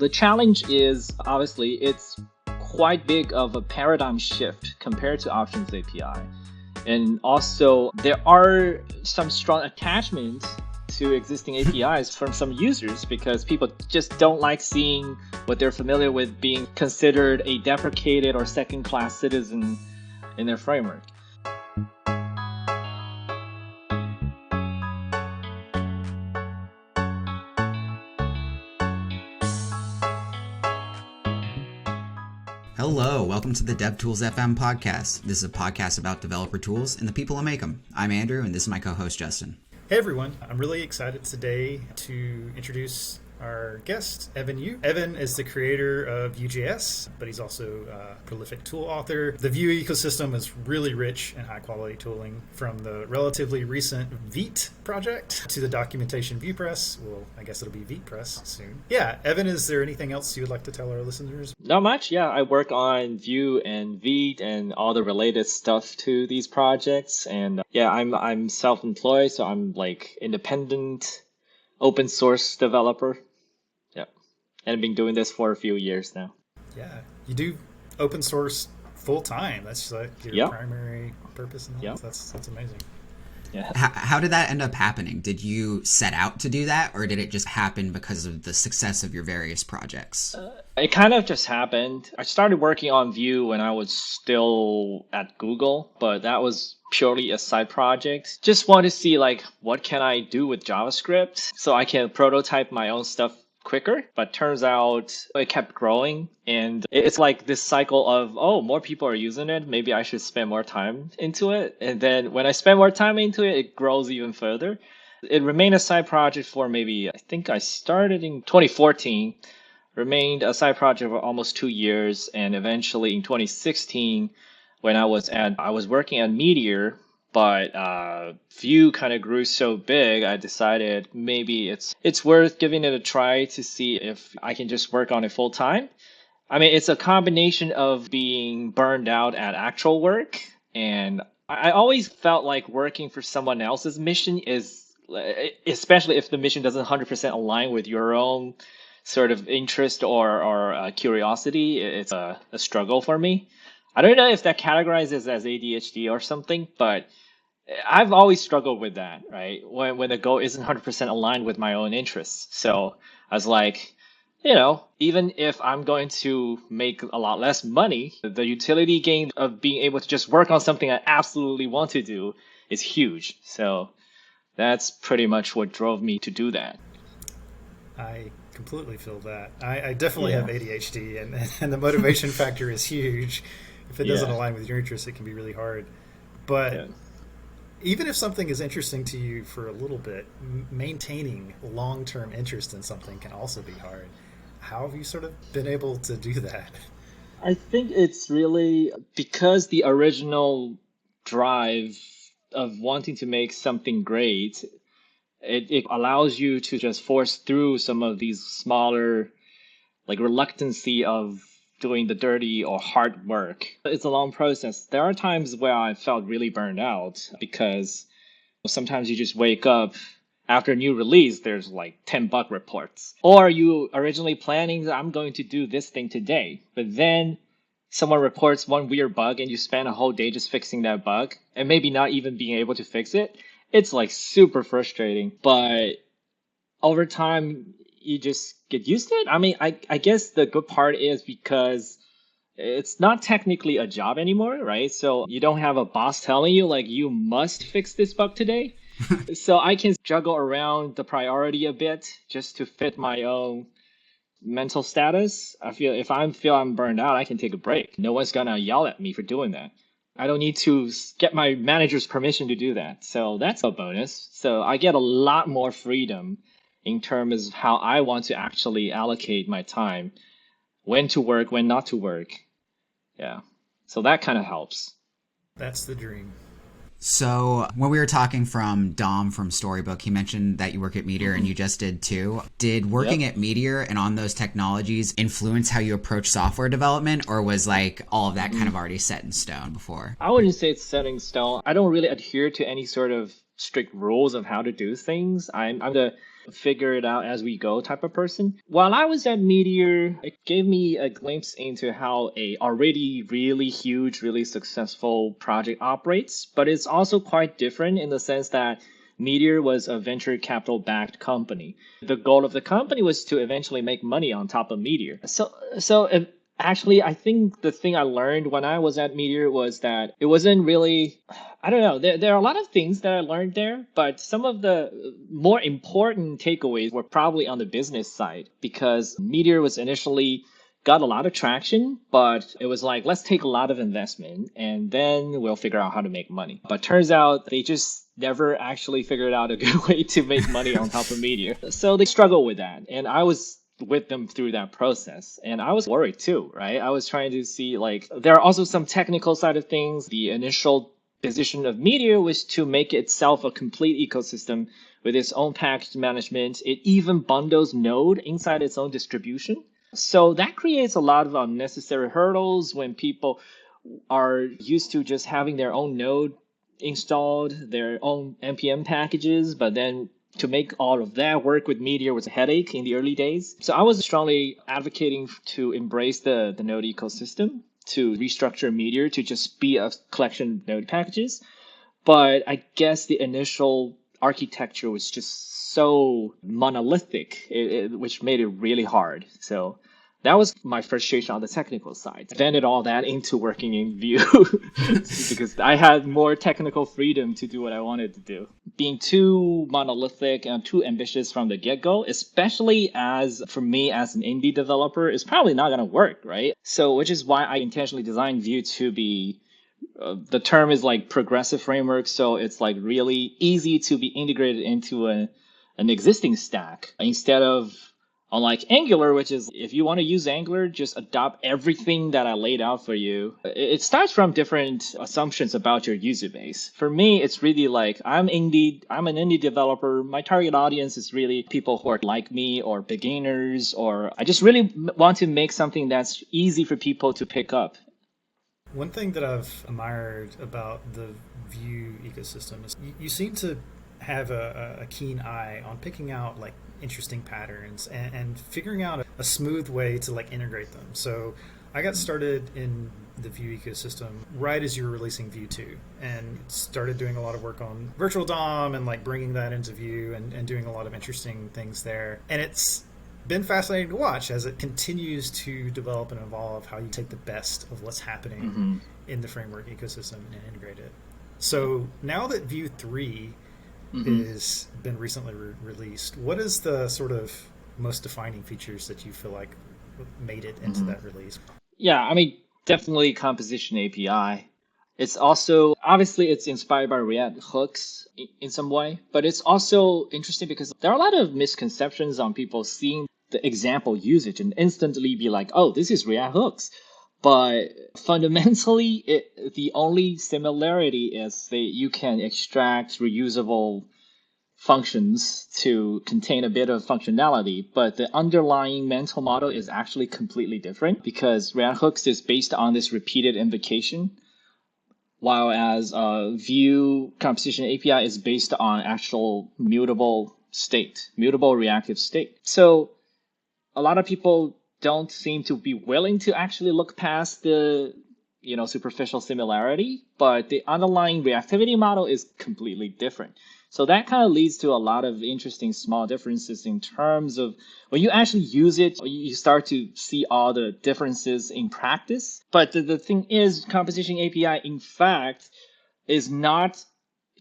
The challenge is obviously it's quite big of a paradigm shift compared to Options API. And also there are some strong attachments to existing APIs from some users because people just don't like seeing what they're familiar with being considered a deprecated or second-class citizen in their framework. Hello, welcome to the devtools-fm podcast. This is a podcast about developer tools and the people who make them. I'm Andrew, and this is my co-host, Justin. Hey everyone, I'm really excited today to introduce our guest, Evan Yu. Evan is the creator of Vue.js, but he's also a prolific tool author. The Vue ecosystem is really rich in high-quality tooling, from the relatively recent Vite project to the documentation VitePress. Well, I guess it'll be VitePress soon. Yeah, Evan, is there anything else you would like to tell our listeners? Not much. Yeah, I work on Vue and Vite and all the related stuff to these projects. And I'm self-employed, so I'm like independent, open source developer. And I've been doing this for a few years now. Yeah, you do open source full time. That's like your primary purpose. That's amazing. Yeah. How did that end up happening? Did you set out to do that, or did it just happen because of the success of your various projects? It kind of just happened. I started working on Vue when I was still at Google, but that was purely a side project. Just want to see like what can I do with JavaScript so I can prototype my own stuff quicker. But turns out it kept growing, and it's like this cycle of, oh, more people are using it, maybe I should spend more time into it. And then when I spend more time into it, it grows even further. It remained a side project for maybe, I think I started in 2014, remained a side project for almost 2 years, and eventually in 2016 when I was working at Meteor, but Vue kind of grew so big, I decided maybe it's worth giving it a try to see if I can just work on it full time. I mean, it's a combination of being burned out at actual work, and I always felt like working for someone else's mission is, especially if the mission doesn't 100% align with your own sort of interest or curiosity, it's a struggle for me. I don't know if that categorizes as ADHD or something, but I've always struggled with that, right? When the goal isn't 100% aligned with my own interests. So I was like, even if I'm going to make a lot less money, the utility gain of being able to just work on something I absolutely want to do is huge. So that's pretty much what drove me to do that. I completely feel that. I definitely have ADHD, and the motivation factor is huge. If it doesn't align with your interests, it can be really hard. But even if something is interesting to you for a little bit, maintaining long-term interest in something can also be hard. How have you sort of been able to do that? I think it's really because the original drive of wanting to make something great, it allows you to just force through some of these smaller, like, reluctancy of doing the dirty or hard work. It's a long process. There are times where I felt really burned out because sometimes you just wake up after a new release, there's like 10 bug reports. Or you originally planning, I'm going to do this thing today, but then someone reports one weird bug and you spend a whole day just fixing that bug and maybe not even being able to fix it. It's like super frustrating, but over time, you just get used to it. I mean, I guess the good part is because it's not technically a job anymore, right? So you don't have a boss telling you like you must fix this bug today. So I can juggle around the priority a bit just to fit my own mental status. I feel if I feel I'm burned out, I can take a break. No one's gonna yell at me for doing that. I don't need to get my manager's permission to do that. So that's a bonus. So I get a lot more freedom in terms of how I want to actually allocate my time, when to work, when not to work. Yeah. So that kind of helps. That's the dream. So when we were talking from Dom from Storybook, he mentioned that you work at Meteor and you just did too. Did working at Meteor and on those technologies influence how you approach software development, or was like all of that kind of already set in stone before? I wouldn't say it's set in stone. I don't really adhere to any sort of strict rules of how to do things. I'm the figure it out as we go type of person. While I was at Meteor, it gave me a glimpse into how a already really huge, really successful project operates, but it's also quite different in the sense that Meteor was a venture capital backed company. The goal of the company was to eventually make money on top of Meteor. Actually, I think the thing I learned when I was at Meteor was that it wasn't really, I don't know, there are a lot of things that I learned there, but some of the more important takeaways were probably on the business side because Meteor was initially got a lot of traction, but it was like, let's take a lot of investment and then we'll figure out how to make money. But turns out they just never actually figured out a good way to make money on top of Meteor. So they struggle with that. And I was with them through that process. And I was worried too, right? I was trying to see like, there are also some technical side of things. The initial position of Meteor was to make itself a complete ecosystem with its own package management. It even bundles Node inside its own distribution. So that creates a lot of unnecessary hurdles when people are used to just having their own Node installed, their own NPM packages, but then to make all of that work with Meteor was a headache in the early days. So I was strongly advocating to embrace the Node ecosystem, to restructure Meteor to just be a collection of Node packages. But I guess the initial architecture was just so monolithic, which made it really hard. So that was my frustration on the technical side. Vented all that into working in Vue because I had more technical freedom to do what I wanted to do. Being too monolithic and too ambitious from the get-go, especially as for me as an indie developer, is probably not going to work, right? So which is why I intentionally designed Vue to be the term is like progressive framework, so it's like really easy to be integrated into an existing stack instead of unlike Angular, which is if you want to use Angular, just adopt everything that I laid out for you. It starts from different assumptions about your user base. For me, it's really like I'm an indie developer. My target audience is really people who are like me or beginners, or I just really want to make something that's easy for people to pick up. One thing that I've admired about the Vue ecosystem is you seem to have a keen eye on picking out like interesting patterns and figuring out a smooth way to like integrate them. So I got started in the Vue ecosystem right as you were releasing Vue 2 and started doing a lot of work on virtual DOM and like bringing that into Vue and doing a lot of interesting things there. And it's been fascinating to watch as it continues to develop and evolve how you take the best of what's happening in the framework ecosystem and integrate it. So now that Vue 3 has been recently released, what is the sort of most defining features that you feel like made it into that release? Yeah, I mean, definitely composition API. It's also, obviously, it's inspired by React hooks in some way, but it's also interesting because there are a lot of misconceptions on people seeing the example usage and instantly be like, oh, this is React hooks. But fundamentally, the only similarity is that you can extract reusable functions to contain a bit of functionality, but the underlying mental model is actually completely different because React hooks is based on this repeated invocation, while as Vue composition API is based on actual mutable reactive state. So a lot of people don't seem to be willing to actually look past the superficial similarity, but the underlying reactivity model is completely different. So that kind of leads to a lot of interesting small differences in terms of when you actually use it, you start to see all the differences in practice. But the thing is, composition API, in fact, is not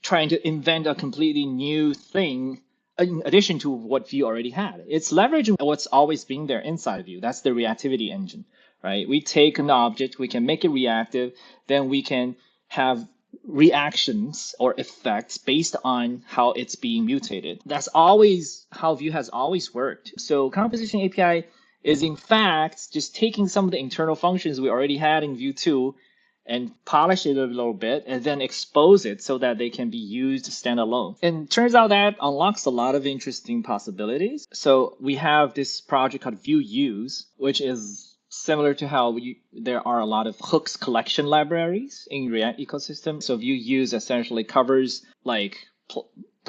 trying to invent a completely new thing in addition to what Vue already had. It's leveraging what's always been there inside Vue. That's the reactivity engine, right? We take an object, we can make it reactive, then we can have reactions or effects based on how it's being mutated. That's always how Vue has always worked. So composition API is in fact just taking some of the internal functions we already had in Vue 2 and polish it a little bit and then expose it so that they can be used standalone. And turns out that unlocks a lot of interesting possibilities. So we have this project called Vue Use, which is similar to how there are a lot of hooks collection libraries in React ecosystem. So Vue Use essentially covers like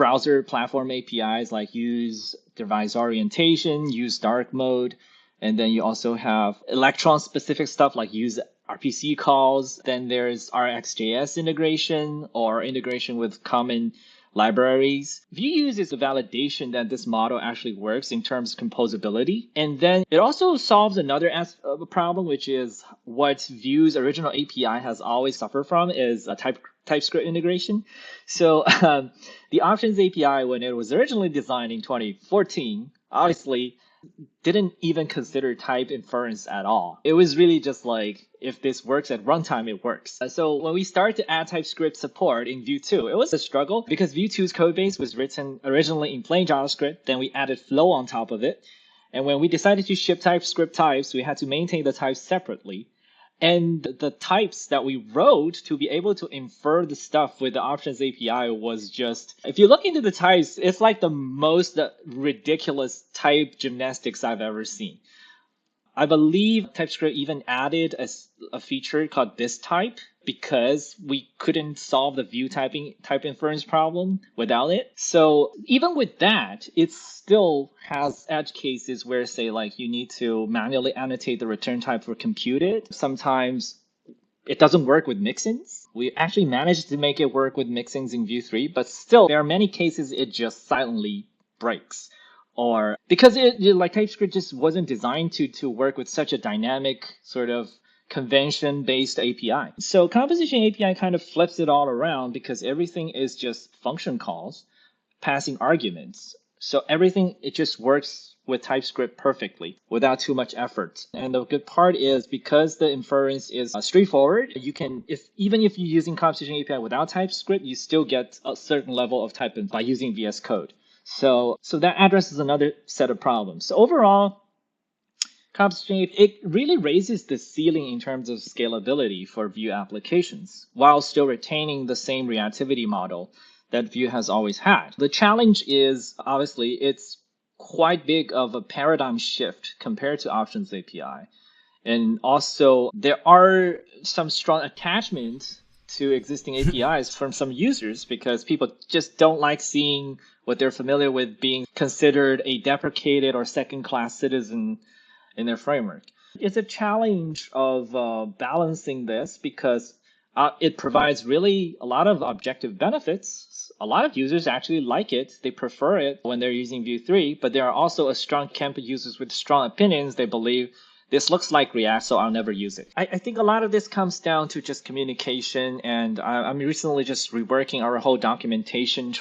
browser platform APIs like use device orientation, use dark mode, and then you also have Electron specific stuff like use RPC calls. Then there's RxJS integration or integration with common libraries. Vue uses the validation that this model actually works in terms of composability. And then it also solves another problem, which is what Vue's original API has always suffered from is a TypeScript integration. So the Options API, when it was originally designed in 2014, obviously didn't even consider type inference at all. It was really just like, if this works at runtime, it works. So when we started to add TypeScript support in Vue 2, it was a struggle because Vue 2's codebase was written originally in plain JavaScript. Then we added Flow on top of it. And when we decided to ship TypeScript types, we had to maintain the types separately. And the types that we wrote to be able to infer the stuff with the Options API was just, if you look into the types, it's like the most ridiculous type gymnastics I've ever seen. I believe TypeScript even added a feature called thisType because we couldn't solve the Vue type inference problem without it. So even with that, it still has edge cases where, say, like you need to manually annotate the return type for computed. Sometimes it doesn't work with mixins. We actually managed to make it work with mixins in Vue 3, but still there are many cases it just silently breaks. Or because like TypeScript just wasn't designed to work with such a dynamic sort of convention-based API. So Composition API kind of flips it all around because everything is just function calls, passing arguments. So everything, it just works with TypeScript perfectly without too much effort. And the good part is because the inference is straightforward, you can, even if you're using Composition API without TypeScript, you still get a certain level of type by using VS Code. So that addresses another set of problems. So overall, Composition, it really raises the ceiling in terms of scalability for Vue applications while still retaining the same reactivity model that Vue has always had. The challenge is, obviously, it's quite big of a paradigm shift compared to Options API. And also, there are some strong attachments to existing APIs from some users because people just don't like seeing what they're familiar with being considered a deprecated or second-class citizen in their framework. It's a challenge of balancing this because it provides really a lot of objective benefits. A lot of users actually like it. They prefer it when they're using Vue 3, but there are also a strong camp of users with strong opinions. They believe this looks like React, so I'll never use it. I think a lot of this comes down to just communication, and I'm recently just reworking our whole documentation,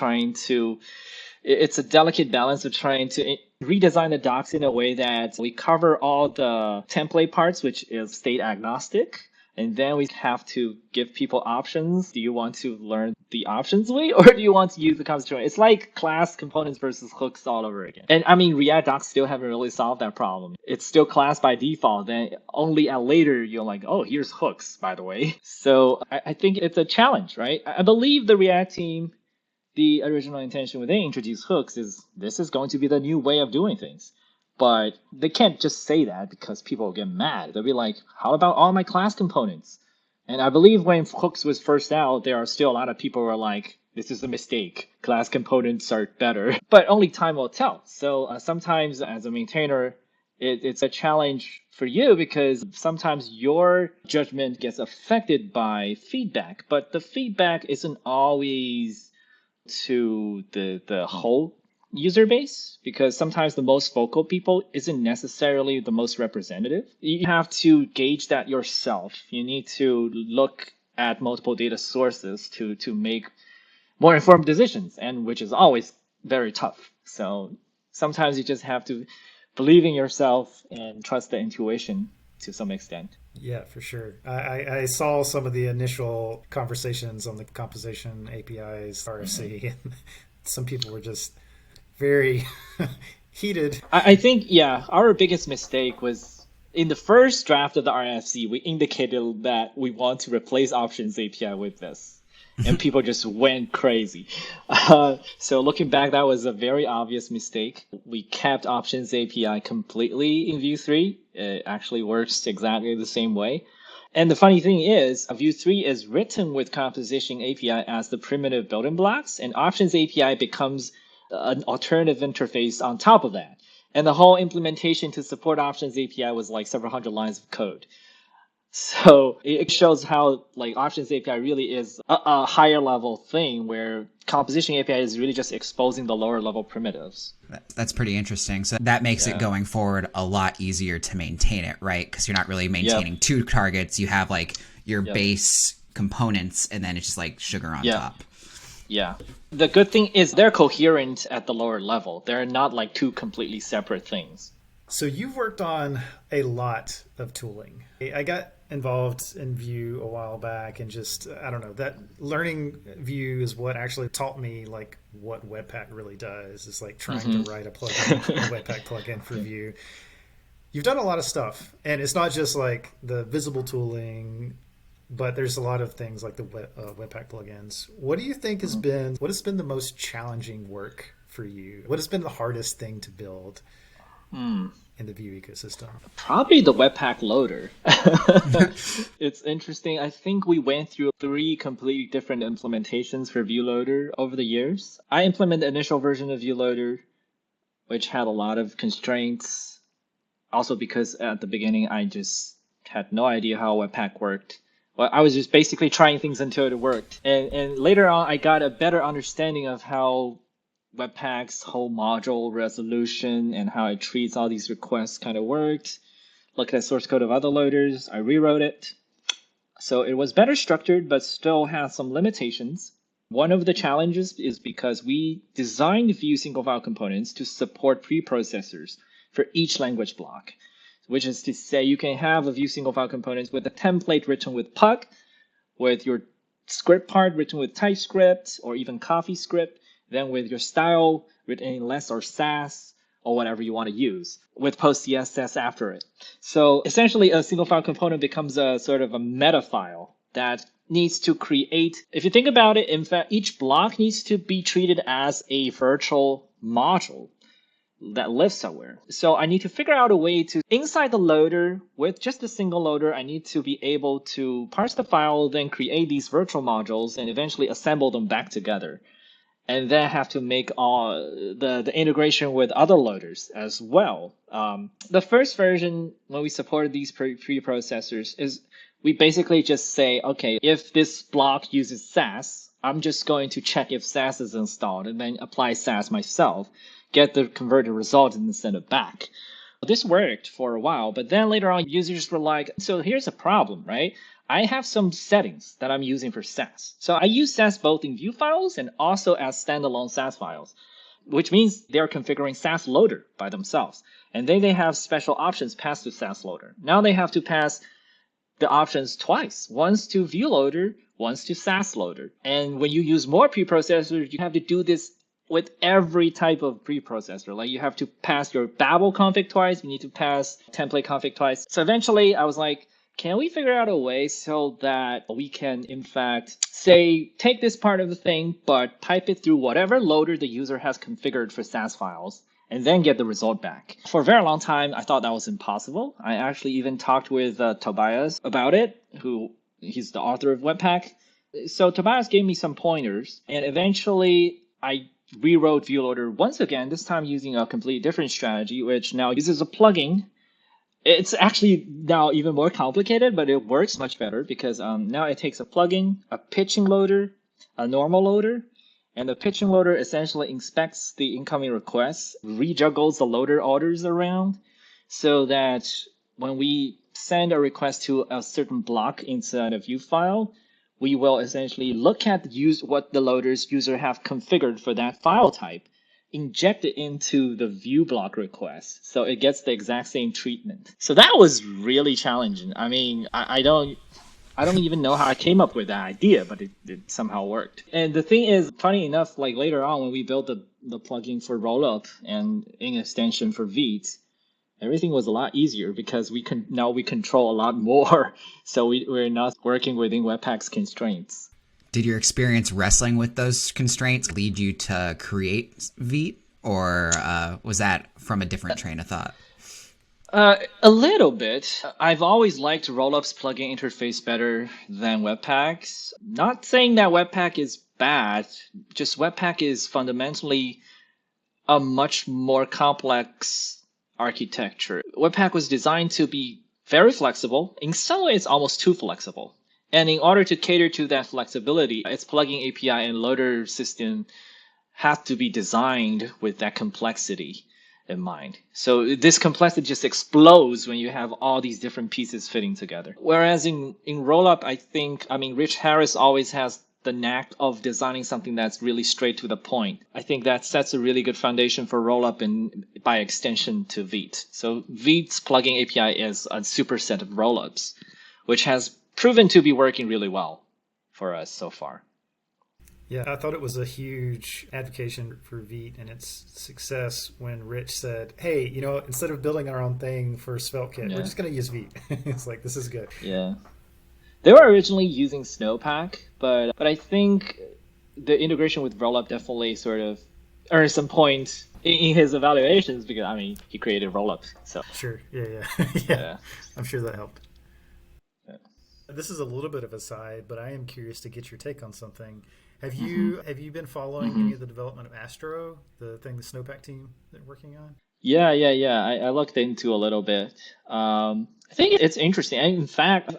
it's a delicate balance of trying to redesign the docs in a way that we cover all the template parts, which is state agnostic. And then we have to give people options. Do you want to learn the options way or do you want to use the composition way? It's like class components versus hooks all over again. And I mean, React docs still haven't really solved that problem. It's still class by default. Then only at later, you're like, oh, here's hooks, by the way. So I think it's a challenge, right? I believe the React team, the original intention when they introduced hooks is this is going to be the new way of doing things. But they can't just say that because people will get mad. They'll be like, how about all my class components? And I believe when hooks was first out, there are still a lot of people who are like, this is a mistake. Class components are better. But only time will tell. So sometimes as a maintainer, it's a challenge for you because sometimes your judgment gets affected by feedback. But the feedback isn't always to the whole user base because sometimes the most vocal people isn't necessarily the most representative. You have to gauge that yourself. You need to look at multiple data sources to make more informed decisions, and which is always very tough. So sometimes you just have to believe in yourself and trust the intuition to some extent. Yeah, for sure. I saw some of the initial conversations on the composition APIs RFC, and some people were just very heated. I think, yeah, our biggest mistake was in the first draft of the RFC, we indicated that we want to replace Options API with this. And people just went crazy. So looking back, that was a very obvious mistake. We kept Options API completely in Vue 3. It actually works exactly the same way. And the funny thing is, Vue 3 is written with Composition API as the primitive building blocks, and Options API becomes an alternative interface on top of that. And the whole implementation to support Options API was like several hundred lines of code. So it shows how like Options API really is a higher level thing where Composition API is really just exposing the lower level primitives. That's pretty interesting. So that makes it going forward a lot easier to maintain it, right? Because you're not really maintaining two targets. You have like your base components, and then it's just like sugar on top. Yeah. The good thing is they're coherent at the lower level. They're not like two completely separate things. So you've worked on a lot of tooling. I got involved in Vue a while back, and just, I don't know, that learning Vue is what actually taught me like what Webpack really does. It's like trying to write a plugin, a Webpack plugin for Vue. You've done a lot of stuff, and it's not just like the visible tooling, but there's a lot of things like the Webpack plugins. What do you think has been the most challenging work for you? What has been the hardest thing to build in the Vue ecosystem? Probably the Webpack loader. It's interesting. I think we went through 3 completely different implementations for Vue Loader over the years. I implemented the initial version of Vue Loader, which had a lot of constraints. Also because at the beginning, I just had no idea how Webpack worked. Well, I was just basically trying things until it worked. And later on, I got a better understanding of how Webpack's whole module resolution and how it treats all these requests kind of worked. Looked at source code of other loaders. I rewrote it. So it was better structured, but still has some limitations. One of the challenges is because we designed Vue single file components to support preprocessors for each language block, which is to say you can have a Vue single file components with a template written with Puck, with your script part written with TypeScript or even CoffeeScript, then with your style written in Less or Sass or whatever you want to use, with post CSS after it. So essentially a single file component becomes a sort of a meta file that needs to create, if you think about it, in fact, each block needs to be treated as a virtual module that lives somewhere. So I need to figure out a way to, inside the loader, with just a single loader, I need to be able to parse the file, then create these virtual modules, and eventually assemble them back together. And then have to make all the integration with other loaders as well. The first version, when we supported these preprocessors, is we basically just say, okay, if this block uses Sass, I'm just going to check if Sass is installed and then apply Sass myself, get the converted result, and then send it back. This worked for a while, but then later on, users were like, so here's a problem, right? I have some settings that I'm using for Sass. So I use Sass both in Vue files and also as standalone Sass files, which means they're configuring Sass loader by themselves. And then they have special options passed to Sass loader. Now they have to pass the options twice, once to Vue loader, once to Sass loader. And when you use more preprocessors, you have to do this with every type of preprocessor. Like you have to pass your Babel config twice, you need to pass template config twice. So eventually I was like, can we figure out a way so that we can, in fact, say, take this part of the thing, but pipe it through whatever loader the user has configured for Sass files, and then get the result back? For a very long time, I thought that was impossible. I actually even talked with Tobias about it, he's the author of Webpack. So Tobias gave me some pointers, and eventually I rewrote Vue Loader once again, this time using a completely different strategy, which now uses a plugin. It's actually now even more complicated, but it works much better because now it takes a plugin, a pitching loader, a normal loader, and the pitching loader essentially inspects the incoming requests, rejuggles the loader orders around so that when we send a request to a certain block inside a Vue file, we will essentially look at what the loader's user have configured for that file type, inject it into the Vue block request, so it gets the exact same treatment. So that was really challenging. I mean, I don't even know how I came up with that idea, but it somehow worked. And the thing is, funny enough, like later on when we built the plugin for Rollup and an extension for Vite, everything was a lot easier because we control a lot more. So we're not working within Webpack's constraints. Did your experience wrestling with those constraints lead you to create Vite, or was that from a different train of thought? A little bit. I've always liked Rollups plugin interface better than Webpack's. Not saying that Webpack is bad, just Webpack is fundamentally a much more complex architecture. Webpack was designed to be very flexible. In some ways, almost too flexible. And in order to cater to that flexibility, its plugin API and loader system have to be designed with that complexity in mind. So this complexity just explodes when you have all these different pieces fitting together. Whereas in Rollup, I mean, Rich Harris always has the knack of designing something that's really straight to the point. I think that sets a really good foundation for Rollup and by extension to Vite. So Vite's plugin API is a superset of Rollups, which has proven to be working really well for us so far. Yeah, I thought it was a huge advocation for Vite and its success when Rich said, hey, instead of building our own thing for SvelteKit, we're just going to use Vite. It's like, this is good. Yeah. They were originally using Snowpack, but I think the integration with Rollup definitely sort of earned some point in his evaluations because, I mean, he created Rollup. So Sure. Yeah. Yeah. I'm sure that helped. Yeah. This is a little bit of a side, but I am curious to get your take on something. Have you been following any of the development of Astro, the thing the Snowpack team they're working on? Yeah. I looked into a little bit. I think it's interesting. In fact,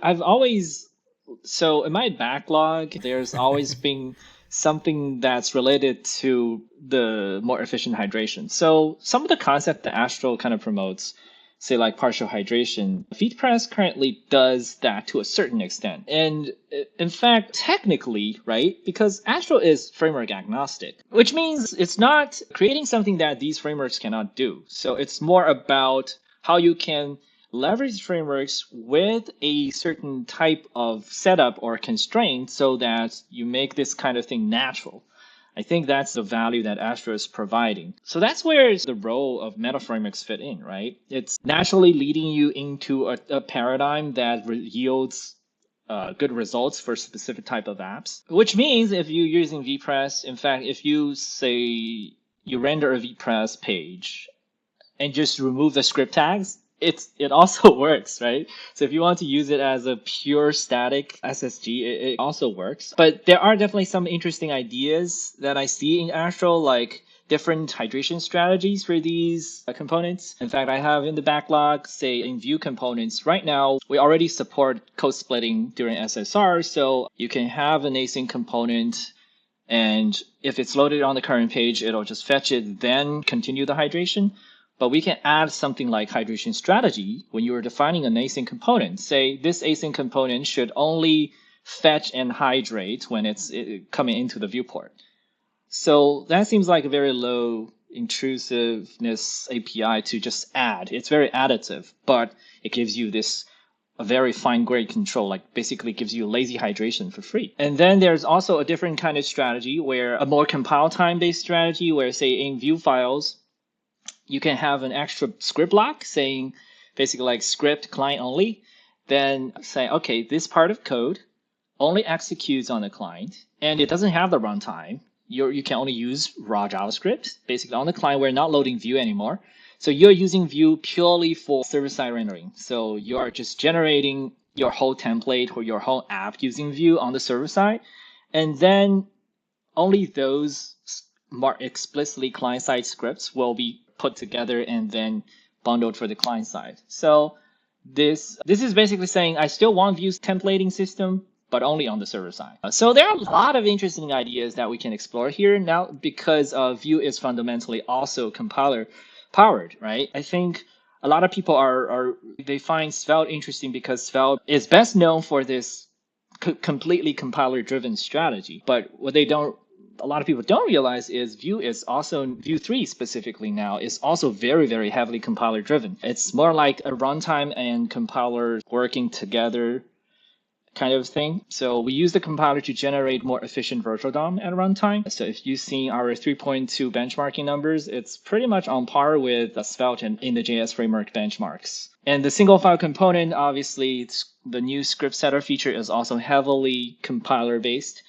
so in my backlog, there's always been something that's related to the more efficient hydration. So some of the concept that Astro kind of promotes, say like partial hydration, VitePress currently does that to a certain extent. And in fact, technically, right, because Astro is framework agnostic, which means it's not creating something that these frameworks cannot do. So it's more about how you can leverage frameworks with a certain type of setup or constraint so that you make this kind of thing natural. I think that's the value that Astro is providing. So that's where the role of meta frameworks fit in, right? It's naturally leading you into a paradigm that yields good results for specific type of apps, which means if you're using VPress, in fact, if you say you render a VPress page and just remove the script tags, it also works, right? So if you want to use it as a pure static SSG, it also works. But there are definitely some interesting ideas that I see in Astro, like different hydration strategies for these components. In fact, I have in the backlog, say in Vue components, right now, we already support code splitting during SSR. So you can have an async component, and if it's loaded on the current page, it'll just fetch it, then continue the hydration. But we can add something like hydration strategy when you are defining an async component. Say this async component should only fetch and hydrate when it's coming into the viewport. So that seems like a very low intrusiveness API to just add. It's very additive, but it gives you a very fine grade control, like basically gives you lazy hydration for free. And then there's also a different kind of strategy where a more compile time based strategy where say in Vue files, you can have an extra script block saying basically like script client only, then say, okay, this part of code only executes on the client and it doesn't have the runtime. You can only use raw JavaScript. Basically on the client, we're not loading Vue anymore. So you're using Vue purely for server-side rendering. So you're just generating your whole template or your whole app using Vue on the server side. And then only those more explicitly client-side scripts will be put together and then bundled for the client side. So this is basically saying I still want Vue's templating system, but only on the server side. So there are a lot of interesting ideas that we can explore here now because Vue is fundamentally also compiler powered, right? I think a lot of people they find Svelte interesting because Svelte is best known for this completely compiler driven strategy. But what a lot of people don't realize is Vue 3 specifically now is also very, very heavily compiler driven. It's more like a runtime and compiler working together kind of thing. So we use the compiler to generate more efficient virtual DOM at runtime. So if you've seen our 3.2 benchmarking numbers, it's pretty much on par with Svelte in the JS framework benchmarks. And the single file component, obviously, the new script setter feature is also heavily compiler based.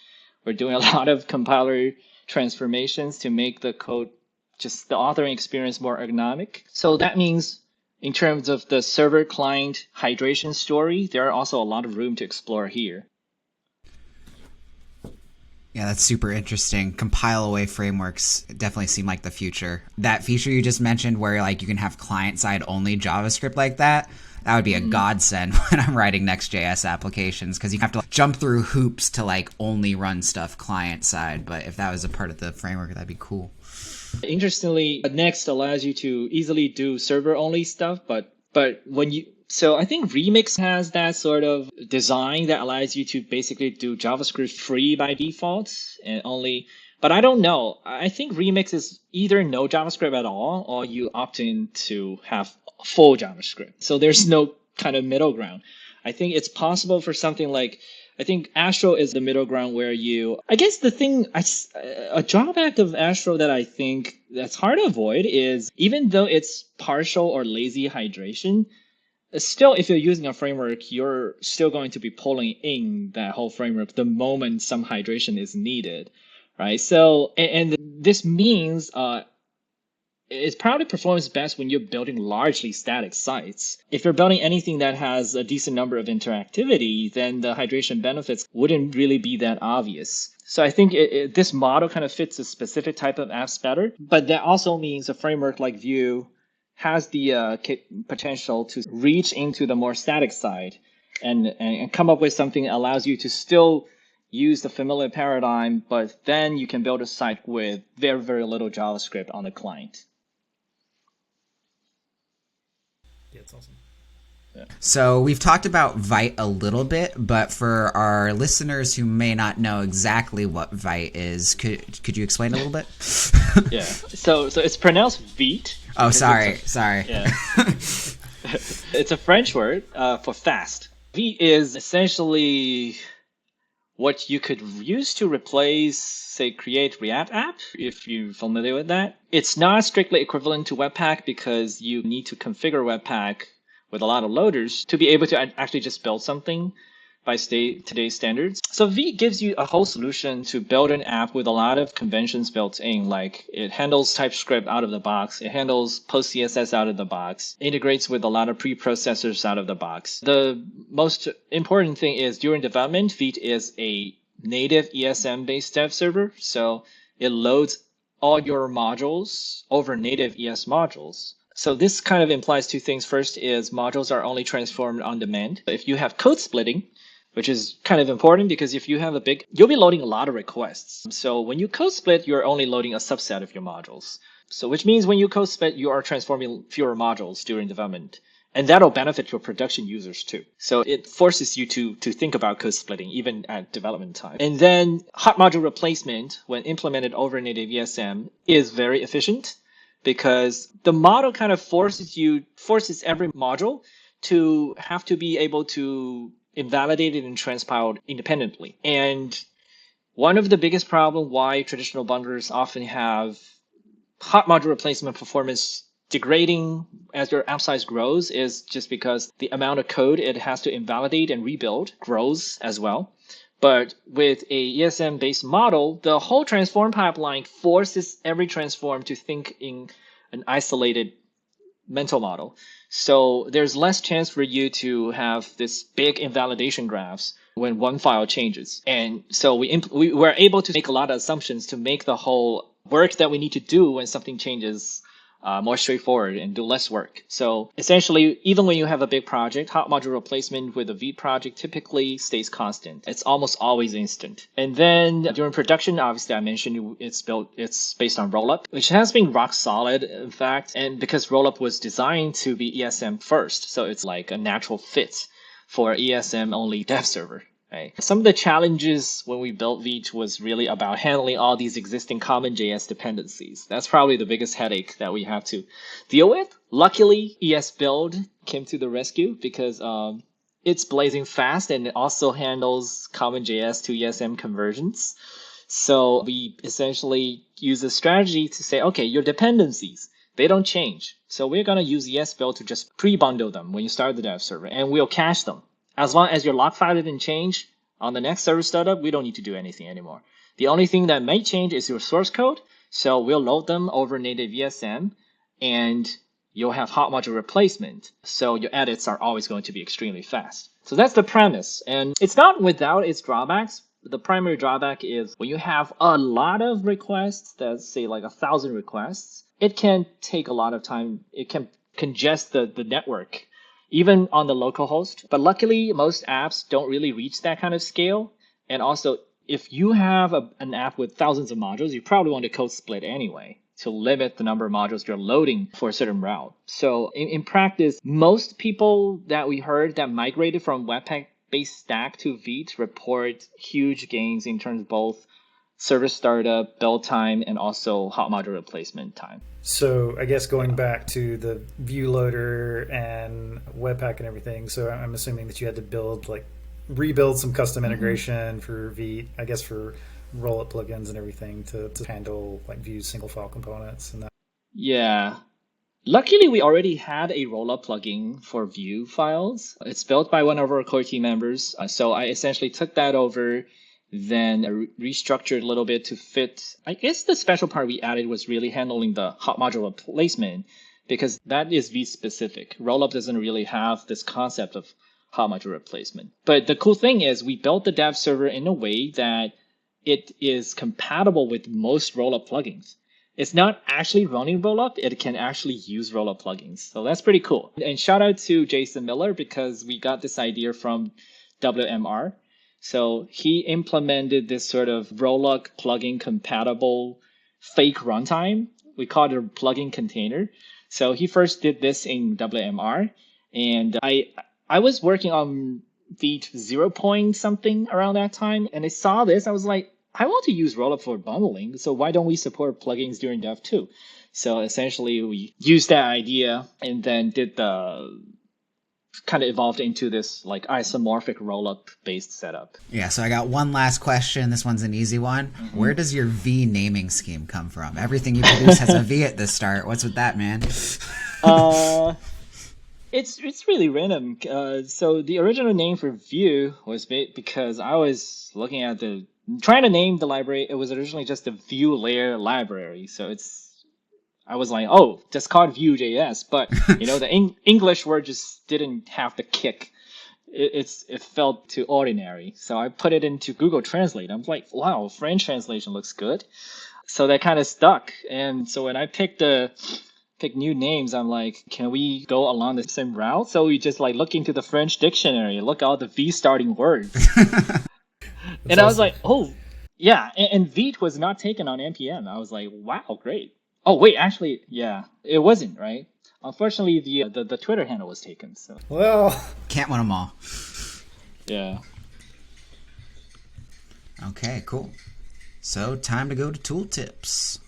We're doing a lot of compiler transformations to make the code, just the authoring experience more ergonomic. So that means In terms of the server-client hydration story, there are also a lot of room to explore here. Yeah, that's super interesting. Compile away frameworks definitely seem like the future. That feature you just mentioned where like you can have client-side only JavaScript like that would be a godsend when I'm writing Next.js applications because you have to jump through hoops to like only run stuff client-side. But if that was a part of the framework, that'd be cool. Interestingly, Next allows you to easily do server-only stuff, but when you so I think Remix has that sort of design that allows you to basically do JavaScript free by default and only. But I don't know. I think Remix is either no JavaScript at all, or you opt in to have full JavaScript. So there's no kind of middle ground. I think it's possible for something like. I think Astro is the middle ground where I guess the thing, a drawback of Astro that I think that's hard to avoid is even though it's partial or lazy hydration, still, if you're using a framework, you're still going to be pulling in that whole framework the moment some hydration is needed, right? So, and this means it probably performs best when you're building largely static sites. If you're building anything that has a decent number of interactivity, then the hydration benefits wouldn't really be that obvious. So I think this model kind of fits a specific type of apps better, but that also means a framework like Vue has the potential to reach into the more static side and come up with something that allows you to still use the familiar paradigm, but then you can build a site with very, very little JavaScript on the client. Yeah, it's awesome. Yeah. So we've talked about Vite a little bit, but for our listeners who may not know exactly what Vite is, could you explain a little bit? Yeah. So it's pronounced Vite. Oh, sorry. Yeah. It's a French word for fast. Vite is essentially what you could use to replace, say, Create React app, if you're familiar with that. It's not strictly equivalent to Webpack because you need to configure Webpack with a lot of loaders to be able to actually just build something by today's standards. So Vite gives you a whole solution to build an app with a lot of conventions built in, like it handles TypeScript out of the box, it handles PostCSS out of the box, integrates with a lot of preprocessors out of the box. The most important thing is during development, Vite is a native ESM-based dev server, so it loads all your modules over native ES modules. So this kind of implies two things. First is modules are only transformed on demand. If you have code splitting, which is kind of important because if you have you'll be loading a lot of requests. So when you code split, you're only loading a subset of your modules. So which means when you code split, you are transforming fewer modules during development. And that'll benefit your production users too. So it forces you to think about code splitting even at development time. And then hot module replacement, when implemented over native ESM, is very efficient because the model kind of forces every module to have to be able to invalidated and transpiled independently. And one of the biggest problems why traditional bundlers often have hot module replacement performance degrading as your app size grows is just because the amount of code it has to invalidate and rebuild grows as well. But with a ESM-based model, the whole transform pipeline forces every transform to think in an isolated mental model. So there's less chance for you to have this big invalidation graphs when one file changes. And so we were able to make a lot of assumptions to make the whole work that we need to do when something changes more straightforward and do less work. So essentially, even when you have a big project, hot module replacement with a Vite project typically stays constant. It's almost always instant. And then during production, obviously I mentioned it's based on Rollup, which has been rock solid, in fact. And because Rollup was designed to be ESM first, so it's like a natural fit for ESM only dev server. Right. Some of the challenges when we built Vite was really about handling all these existing common JS dependencies. That's probably the biggest headache that we have to deal with. Luckily, ESBuild came to the rescue because it's blazing fast and it also handles common JS to ESM conversions. So we essentially use a strategy to say, okay, your dependencies, they don't change. So we're going to use ESBuild to just pre-bundle them when you start the dev server, and we'll cache them. As long as your log file didn't change on the next server startup, we don't need to do anything anymore. The only thing that may change is your source code. So we'll load them over native ESM, and you'll have hot module replacement. So your edits are always going to be extremely fast. So that's the premise. And it's not without its drawbacks. The primary drawback is when you have a lot of requests, let's say like 1,000 requests, it can take a lot of time. It can congest the network, even on the local host. But luckily, most apps don't really reach that kind of scale. And also, if you have an app with thousands of modules, you probably want to code split anyway to limit the number of modules you're loading for a certain route. So in practice, most people that we heard that migrated from Webpack-based stack to Vite report huge gains in terms of both service startup, build time, and also hot module replacement time. So I guess going back to the Vue loader and Webpack and everything, so I'm assuming that you had to rebuild some custom integration for Vite, I guess for roll-up plugins and everything to handle like Vue's single file components and that. Yeah. Luckily, we already had a rollup plugin for Vue files. It's built by one of our core team members. So I essentially took that over, then restructured a little bit to fit. I guess the special part we added was really handling the hot module replacement, because that is Vue specific. Rollup doesn't really have this concept of hot module replacement. But the cool thing is we built the dev server in a way that it is compatible with most rollup plugins. It's not actually running rollup, it can actually use rollup plugins. So that's pretty cool. And shout out to Jason Miller, because we got this idea from WMR. So he implemented this sort of rollup plugin compatible fake runtime. We call it a plugin container. So he first did this in WMR. And I was working on Vite 0 point something around that time, and I saw this. I was like, I want to use rollup for bundling, so why don't we support plugins during dev too? So essentially, we used that idea and then did the kind of evolved into this like isomorphic rollup based setup. Yeah, so I got one last question. This one's an easy one. Where does your V naming scheme come from? Everything you produce has a V at the start. What's with that, man? It's really random. So the original name for Vue was because I was looking at trying to name the library. It was originally just a Vue layer library. So I was like, oh, just call it Vue.js. But the English word just didn't have the kick. It felt too ordinary. So I put it into Google Translate. I'm like, wow, French translation looks good. So that kind of stuck. And so when I picked new names, I'm like, can we go along the same route? So we just like look into the French dictionary, look at all the V starting words. And I was like, oh, yeah. And Vite was not taken on NPM. I was like, wow, great. Oh, wait, actually, yeah, it wasn't, right? Unfortunately, the Twitter handle was taken. So Well, Can't win them all. yeah. Okay, cool. So time to go to tooltips.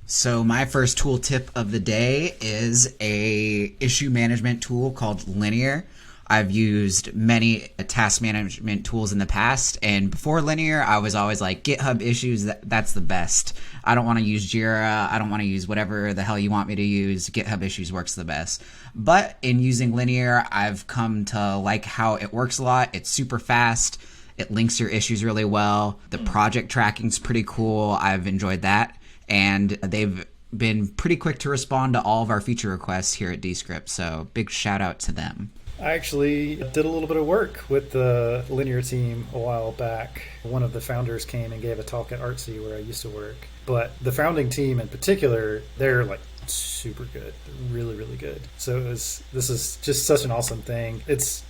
So my first tooltip of the day is a issue management tool called Linear. I've used many task management tools in the past, and before Linear, I was always like, GitHub issues, that's the best. I don't want to use Jira. I don't want to use whatever the hell you want me to use. GitHub issues works the best. But in using Linear, I've come to like how it works a lot. It's super fast. It links your issues really well. The project tracking's pretty cool. I've enjoyed that. And they've been pretty quick to respond to all of our feature requests here at Descript. So big shout out to them. I actually did a little bit of work with the Linear team a while back. One of the founders came and gave a talk at Artsy where I used to work. But the founding team in particular, they're like super good, really, really good. So this is just such an awesome thing. It's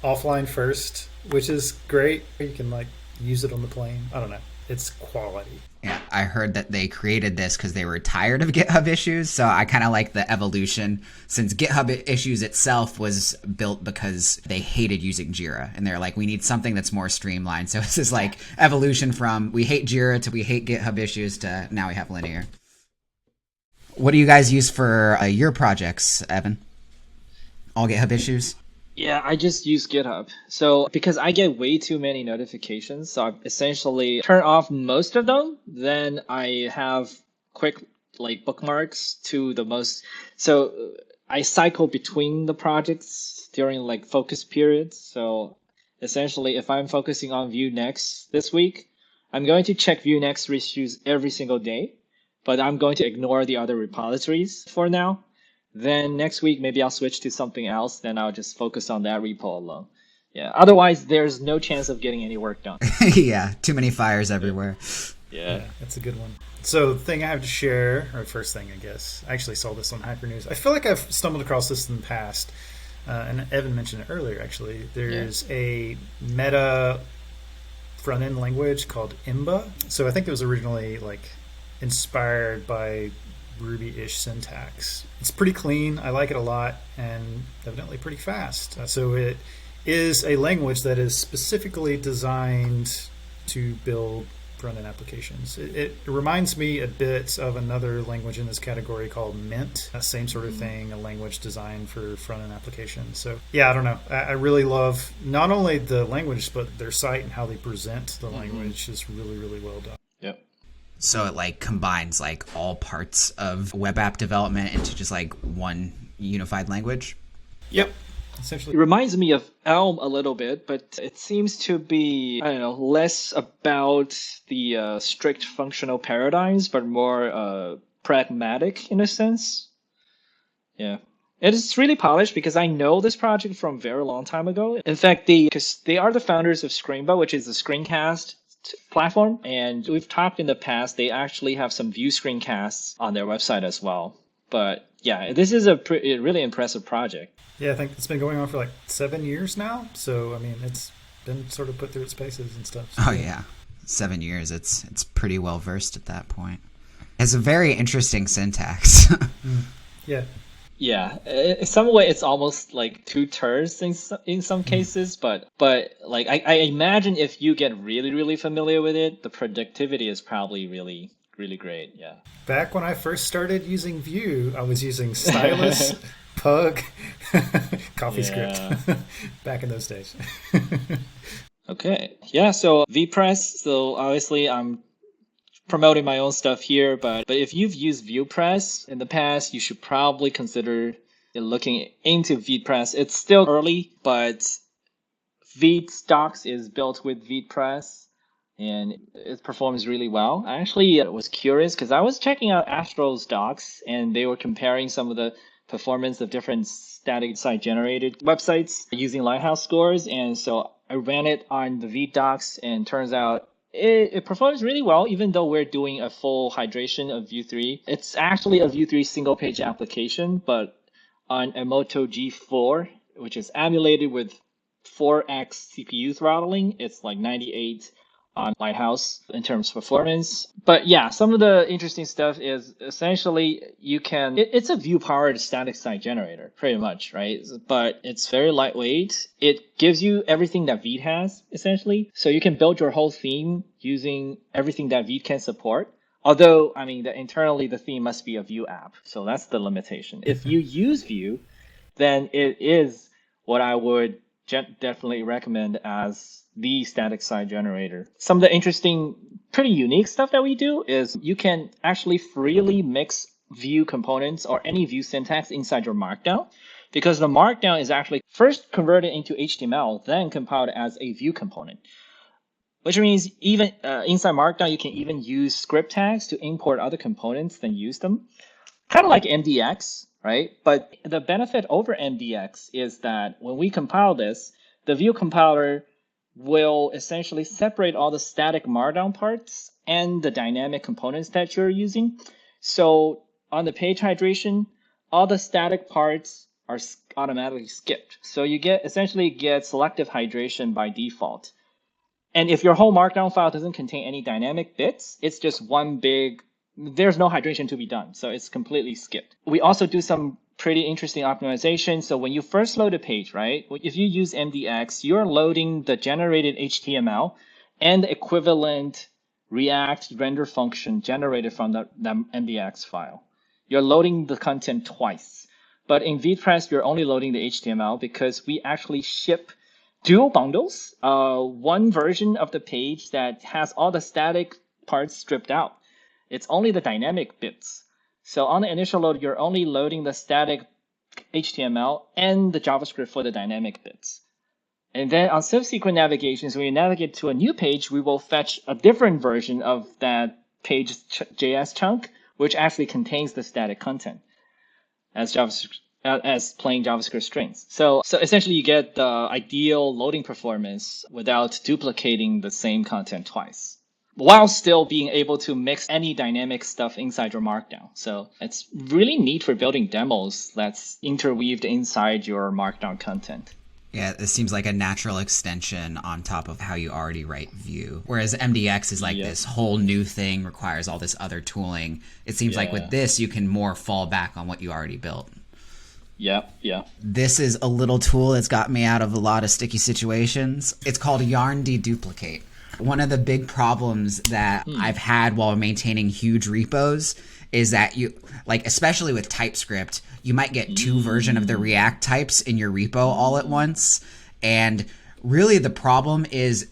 offline first, which is great. You can like use it on the plane. I don't know. It's quality. Yeah, I heard that they created this because they were tired of GitHub issues. So I kind of like the evolution, since GitHub issues itself was built because they hated using Jira. And they're like, we need something that's more streamlined. So this is like evolution from we hate Jira to we hate GitHub issues to now we have Linear. What do you guys use for your projects, Evan? All GitHub issues? Yeah, I just use GitHub. So because I get way too many notifications, so I essentially turn off most of them. Then I have quick like bookmarks to the most. So I cycle between the projects during like focus periods. So essentially, if I'm focusing on Vue Next this week, I'm going to check Vue Next issues every single day, but I'm going to ignore the other repositories for now. Then next week, maybe I'll switch to something else. Then I'll just focus on that repo alone. Yeah. Otherwise, there's no chance of getting any work done. Yeah, too many fires everywhere. Yeah. That's a good one. So the thing I have to share, or first thing, I guess, I actually saw this on Hacker News. I feel like I've stumbled across this in the past, and Evan mentioned it earlier, actually. There's a meta front-end language called Imba. So I think it was originally inspired by Ruby-ish syntax. It's pretty clean. I like it a lot, and evidently pretty fast. So it is a language that is specifically designed to build front-end applications. It reminds me a bit of another language in this category called Mint. Same sort of thing, a language designed for front-end applications. So yeah, I don't know. I really love not only the language, but their site and how they present the language is really, really well done. Yep. So it combines all parts of web app development into just one unified language? Yep. It Essentially. reminds me of Elm a little bit, but it seems to be, I don't know, less about the strict functional paradigms, but more pragmatic in a sense. Yeah. It is really polished because I know this project from a very long time ago. In fact, because they are the founders of Screenba, which is a screencast platform. And we've talked in the past, they actually have some Vue screencasts on their website as well. But yeah, this is a really impressive project. Yeah, I think it's been going on for 7 years now. So, I mean, it's been sort of put through its paces and stuff. So. Oh, yeah. 7 years. It's pretty well versed at that point. It's a very interesting syntax. Yeah. Yeah, in some way it's almost like two turds in some cases, but I imagine if you get really, really familiar with it, the productivity is probably really, really great. Yeah. Back when I first started using Vue, I was using Stylus, Pug, CoffeeScript. Back in those days. Okay. Yeah. So VitePress. So obviously I'm promoting my own stuff here, but if you've used VitePress in the past, you should probably consider looking into VitePress. It's still early, but Vite docs is built with VitePress, and it performs really well. I actually was curious because I was checking out Astro's docs, and they were comparing some of the performance of different static site-generated websites using Lighthouse scores, and so I ran it on the Vite docs, and turns out it performs really well, even though we're doing a full hydration of Vue 3. It's actually a Vue 3 single-page application, but on a Moto G4, which is emulated with 4x CPU throttling, it's 98 on Lighthouse in terms of performance. But yeah, some of the interesting stuff is essentially it's a Vue-powered static site generator, pretty much, right? But it's very lightweight. It gives you everything that Vite has, essentially. So you can build your whole theme using everything that Vite can support. Although, I mean, internally the theme must be a Vue app. So that's the limitation. If you use Vue, then it is what I would definitely recommend as the static site generator. Some of the interesting, pretty unique stuff that we do is you can actually freely mix Vue components or any Vue syntax inside your Markdown, because the Markdown is actually first converted into HTML, then compiled as a Vue component. Which means even inside Markdown, you can even use script tags to import other components, then use them. Kind of like MDX, right? But the benefit over MDX is that when we compile this, the Vue compiler will essentially separate all the static Markdown parts and the dynamic components that you're using. So on the page hydration, all the static parts are automatically skipped. So you essentially get selective hydration by default. And if your whole Markdown file doesn't contain any dynamic bits, it's just one big, there's no hydration to be done. So it's completely skipped. We also do some pretty interesting optimization. So when you first load a page, right, if you use MDX, you're loading the generated HTML and the equivalent React render function generated from the MDX file. You're loading the content twice. But in VitePress, you're only loading the HTML because we actually ship dual bundles, one version of the page that has all the static parts stripped out. It's only the dynamic bits. So on the initial load, you're only loading the static HTML and the JavaScript for the dynamic bits. And then on subsequent navigations, when you navigate to a new page, we will fetch a different version of that page JS chunk, which actually contains the static content. as JavaScript as plain JavaScript strings. So essentially you get the ideal loading performance without duplicating the same content twice, while still being able to mix any dynamic stuff inside your Markdown. So it's really neat for building demos that's interweaved inside your Markdown content. Yeah, this seems like a natural extension on top of how you already write Vue. Whereas MDX is like this whole new thing, requires all this other tooling. It seems like with this, you can more fall back on what you already built. Yeah. This is a little tool that's got me out of a lot of sticky situations. It's called yarn deduplicate. One of the big problems that I've had while maintaining huge repos is that you, like, especially with TypeScript, you might get two versions of the React types in your repo all at once. And really the problem is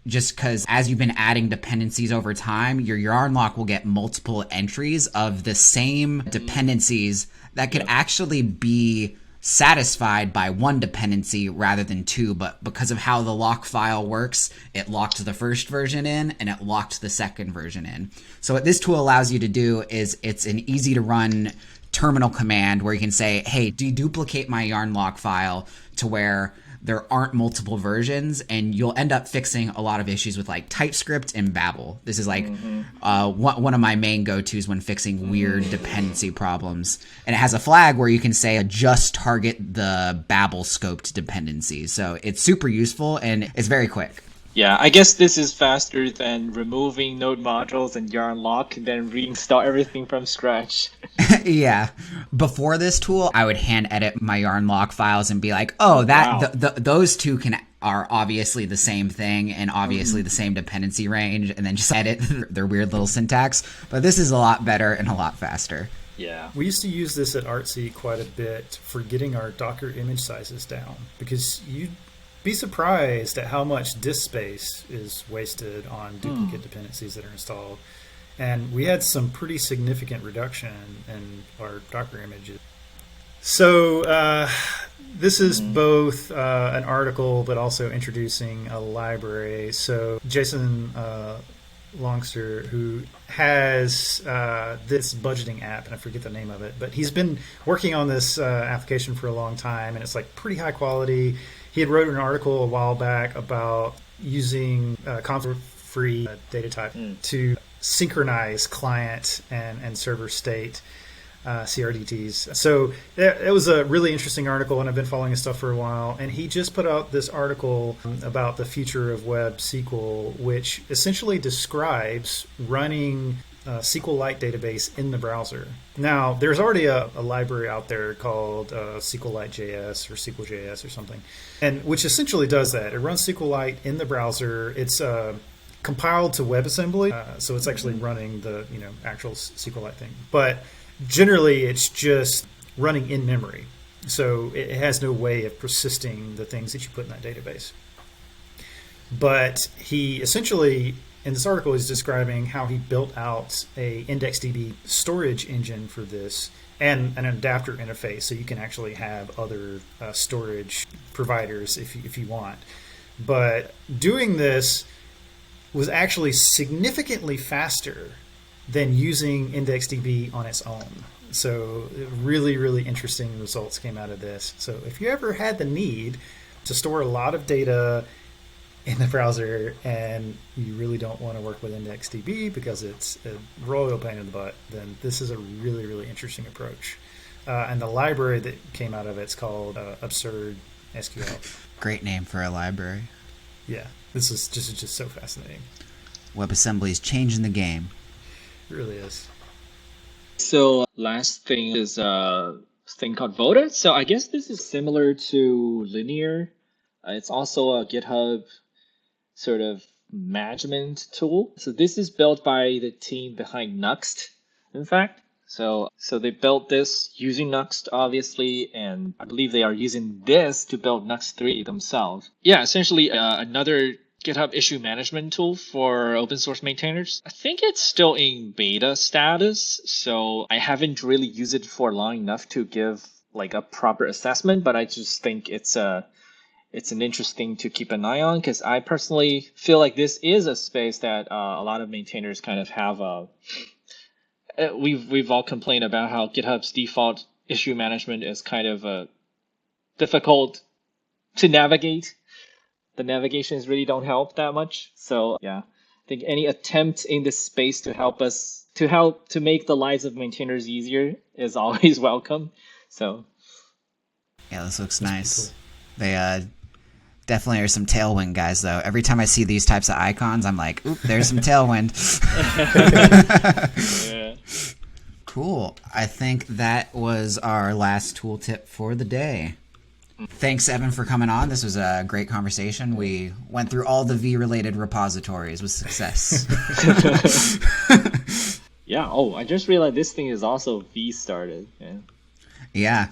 just because as you've been adding dependencies over time, your yarn lock will get multiple entries of the same dependencies that could actually be satisfied by one dependency rather than two, but because of how the lock file works, it locked the first version in and it locked the second version in. So what this tool allows you to do is it's an easy to run terminal command where you can say, hey, deduplicate my yarn lock file to where there aren't multiple versions, and you'll end up fixing a lot of issues with like TypeScript and Babel. This is like one of my main go-tos when fixing weird dependency problems. And it has a flag where you can say just target the Babel scoped dependencies. So it's super useful and it's very quick. Yeah, I guess this is faster than removing node modules and yarn lock and then reinstall everything from scratch. Yeah. Before this tool, I would hand edit my yarn lock files and be like, oh, those two are obviously the same thing and obviously the same dependency range, and then just edit their weird little syntax. But this is a lot better and a lot faster. Yeah. We used to use this at Artsy quite a bit for getting our Docker image sizes down, because you'd be surprised at how much disk space is wasted on duplicate dependencies that are installed. And we had some pretty significant reduction in our Docker images. So this is both an article, but also introducing a library. So Jason Longster, who has this budgeting app, and I forget the name of it, but he's been working on this application for a long time, and it's like pretty high quality. He had wrote an article a while back about using conflict-free data type to synchronize client and server state CRDTs. So it was a really interesting article, and I've been following his stuff for a while. And he just put out this article about the future of Web SQL, which essentially describes running SQLite database in the browser. Now, there's already a library out there called SQLite.js or SQL.js or something, and which essentially does that. It runs SQLite in the browser. It's compiled to WebAssembly, so it's actually running the actual SQLite thing. But generally, it's just running in memory, so it has no way of persisting the things that you put in that database. But he essentially, in this article, is describing how he built out a IndexedDB storage engine for this and an adapter interface, so you can actually have other storage providers if you want. But doing this was actually significantly faster than using IndexedDB on its own. So really, really interesting results came out of this. So if you ever had the need to store a lot of data in the browser and you really don't want to work with IndexedDB because it's a royal pain in the butt, then this is a really, really interesting approach. And the library that came out of it's called Absurd SQL. Great name for a library. Yeah, this is just so fascinating. WebAssembly is changing the game. It really is. So last thing is a thing called Vite. So I guess this is similar to Linear. It's also a GitHub sort of management tool. So this is built by the team behind Nuxt, in fact. So they built this using Nuxt, obviously, and I believe they are using this to build Nuxt 3 themselves. Yeah, essentially another GitHub issue management tool for open source maintainers. I think it's still in beta status, so I haven't really used it for long enough to give like a proper assessment, but I just think it's an interesting to keep an eye on, because I personally feel like this is a space that a lot of maintainers kind of have we've all complained about how GitHub's default issue management is kind of difficult to navigate. The navigations really don't help that much. So yeah, I think any attempt in this space to help to make the lives of maintainers easier is always welcome. So yeah, this looks nice. Cool. They definitely are some Tailwind guys, though. Every time I see these types of icons, I'm like, oop, there's some Tailwind. Yeah. Cool. I think that was our last tooltip for the day. Thanks, Evan, for coming on. This was a great conversation. We went through all the V-related repositories with success. Yeah. Oh, I just realized this thing is also V started. Yeah. Yeah,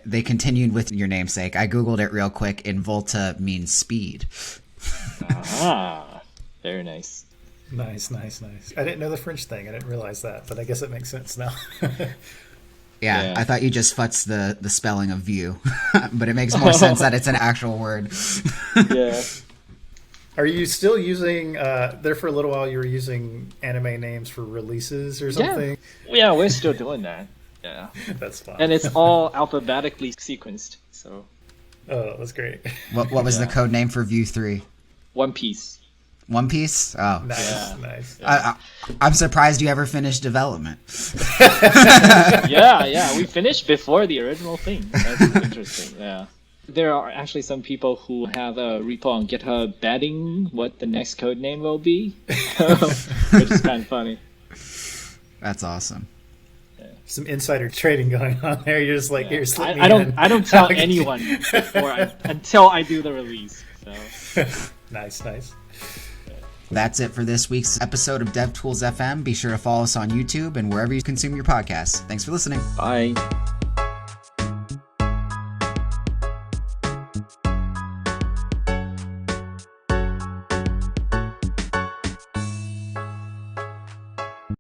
they continued with your namesake. I Googled it real quick, and Volta means speed. Ah, very nice. Nice. I didn't know the French thing. I didn't realize that, but I guess it makes sense now. Yeah, I thought you just futzed the spelling of Vue, but it makes more sense that it's an actual word. Yeah. Are you still using, there for a little while you were using anime names for releases or something? Yeah, we're still doing that. Yeah. That's fun. And it's all alphabetically sequenced. So. Oh, that's great. What was the code name for Vue 3? One Piece. One Piece? Oh. Nice. I'm surprised you ever finished development. Yeah. We finished before the original thing. That's interesting. Yeah. There are actually some people who have a repo on GitHub betting what the next code name will be, which is kind of funny. That's awesome. Some insider trading going on there. You're just like, here, slip me in. I don't tell anyone until I do the release. So. Nice. That's it for this week's episode of DevTools-fm. Be sure to follow us on YouTube and wherever you consume your podcasts. Thanks for listening. Bye.